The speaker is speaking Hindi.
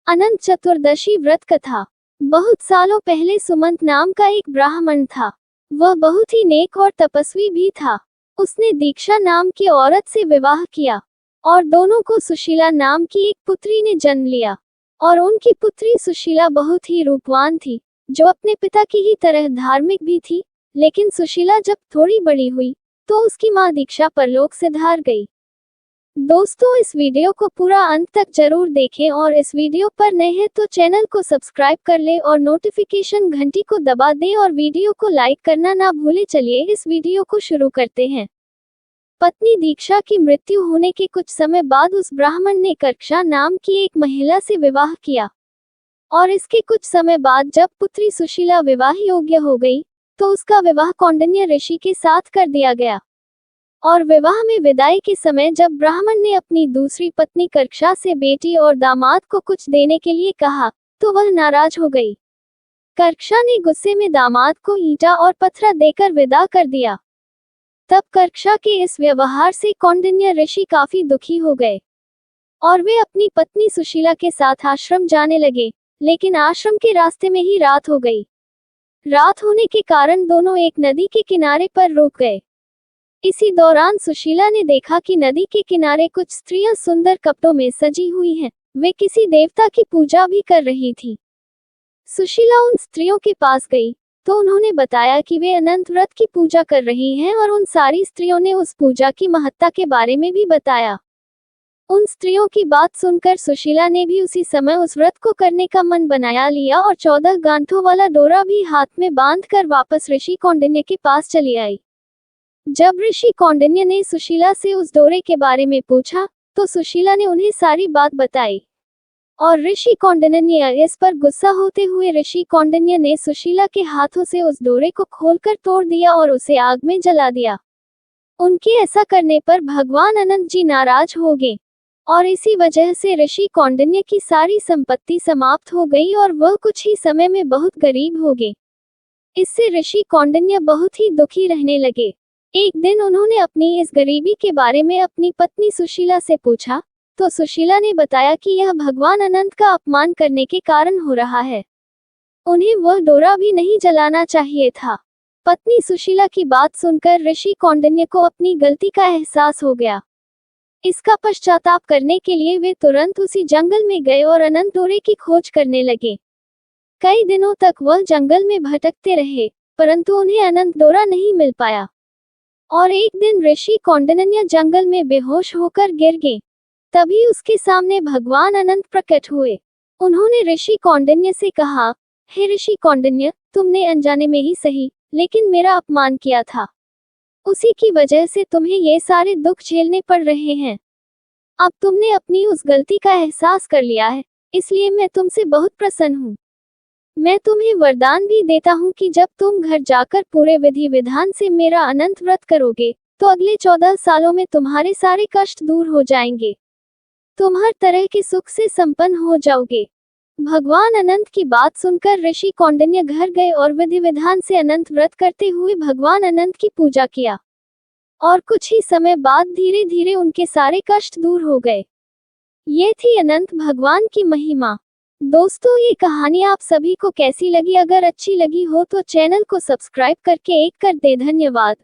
अनंत चतुर्दशी व्रत कथा। बहुत सालों पहले सुमंत नाम का एक ब्राह्मण था। वह बहुत ही नेक और तपस्वी भी था। उसने दीक्षा नाम की औरत से विवाह किया और दोनों को सुशीला नाम की एक पुत्री ने जन्म लिया। और उनकी पुत्री सुशीला बहुत ही रूपवान थी, जो अपने पिता की ही तरह धार्मिक भी थी। लेकिन सुशीला जब थोड़ी बड़ी हुई तो उसकी मां दीक्षा परलोक से धार गई। दोस्तों, इस वीडियो को पूरा अंत तक जरूर देखें और इस वीडियो पर नए हैं तो चैनल को सब्सक्राइब कर ले और नोटिफिकेशन घंटी को दबा दें और वीडियो को लाइक करना ना भूले। चलिए इस वीडियो को शुरू करते हैं। पत्नी दीक्षा की मृत्यु होने के कुछ समय बाद उस ब्राह्मण ने कर्क्षा नाम की एक महिला से विवाह किया और इसके कुछ समय बाद जब पुत्री सुशीला विवाह योग्य हो गई तो उसका विवाह कौंडिन्य ऋषि के साथ कर दिया गया। और विवाह में विदाई के समय जब ब्राह्मण ने अपनी दूसरी पत्नी कर्क्षा से बेटी और दामाद को कुछ देने के लिए कहा तो वह नाराज हो गई। कर्क्षा ने गुस्से में दामाद को ईंटा और पत्थर देकर विदा कर दिया। तब कर्क्षा के इस व्यवहार से कौंडिन्य ऋषि काफी दुखी हो गए और वे अपनी पत्नी सुशीला के साथ आश्रम जाने लगे। लेकिन आश्रम के रास्ते में ही रात हो गई। रात होने के कारण दोनों एक नदी के किनारे पर रुक गए। इसी दौरान सुशीला ने देखा कि नदी के किनारे कुछ स्त्रियां सुंदर कपड़ों में सजी हुई हैं। वे किसी देवता की पूजा भी कर रही थी। सुशीला उन स्त्रियों के पास गई तो उन्होंने बताया कि वे अनंत व्रत की पूजा कर रही हैं और उन सारी स्त्रियों ने उस पूजा की महत्ता के बारे में भी बताया। उन स्त्रियों की बात सुनकर सुशीला ने भी उसी समय उस व्रत को करने का मन बनाया लिया और 14 गांठों वाला डोरा भी हाथ में बांधकर वापस ऋषि कौंडिन्य के पास चली आई। जब ऋषि कौंडिन्य ने सुशीला से उस डोरे के बारे में पूछा तो सुशीला ने उन्हें सारी बात बताई और ऋषि कौंडिन्य ने इस पर गुस्सा होते हुए ऋषि कौंडिन्य ने सुशीला के हाथों से उस डोरे को खोलकर तोड़ दिया और उसे आग में जला दिया। उनके ऐसा करने पर भगवान अनंत जी नाराज हो गए और इसी वजह से ऋषि कौंडिन्य की सारी संपत्ति समाप्त हो गई और वह कुछ ही समय में बहुत गरीब हो गए। इससे ऋषि कौंडिन्य बहुत ही दुखी रहने लगे। एक दिन उन्होंने अपनी इस गरीबी के बारे में अपनी पत्नी सुशीला से पूछा तो सुशीला ने बताया कि यह भगवान अनंत का अपमान करने के कारण हो रहा है। उन्हें वह डोरा भी नहीं जलाना चाहिए था। पत्नी सुशीला की बात सुनकर ऋषि कौंडिन्य को अपनी गलती का एहसास हो गया। इसका पश्चाताप करने के लिए वे तुरंत उसी जंगल में गए और अनंत डोरे की खोज करने लगे। कई दिनों तक वह जंगल में भटकते रहे परंतु उन्हें अनंत डोरा नहीं मिल पाया। और एक दिन ऋषि कौंडिन्य जंगल में बेहोश होकर गिर गए। तभी उसके सामने भगवान अनंत प्रकट हुए। उन्होंने ऋषि कौंडिन्य से कहा, हे ऋषि कौंडिन्य, तुमने अनजाने में ही सही लेकिन मेरा अपमान किया था। उसी की वजह से तुम्हें ये सारे दुख झेलने पड़ रहे हैं। अब तुमने अपनी उस गलती का एहसास कर लिया है, इसलिए मैं तुमसे बहुत प्रसन्न हूँ। मैं तुम्हें वरदान भी देता हूँ कि जब तुम घर जाकर पूरे विधि विधान से मेरा अनंत व्रत करोगे तो अगले 14 सालों में तुम्हारे सारे कष्ट दूर हो जाएंगे। तुम हर तरह के सुख से संपन्न हो जाओगे। भगवान अनंत की बात सुनकर ऋषि कौंडिन्य घर गए और विधि विधान से अनंत व्रत करते हुए भगवान अनंत की पूजा किया और कुछ ही समय बाद धीरे धीरे उनके सारे कष्ट दूर हो गए। ये थी अनंत भगवान की महिमा। दोस्तों, ये कहानी आप सभी को कैसी लगी? अगर अच्छी लगी हो तो चैनल को सब्सक्राइब करके एक कर दे। धन्यवाद।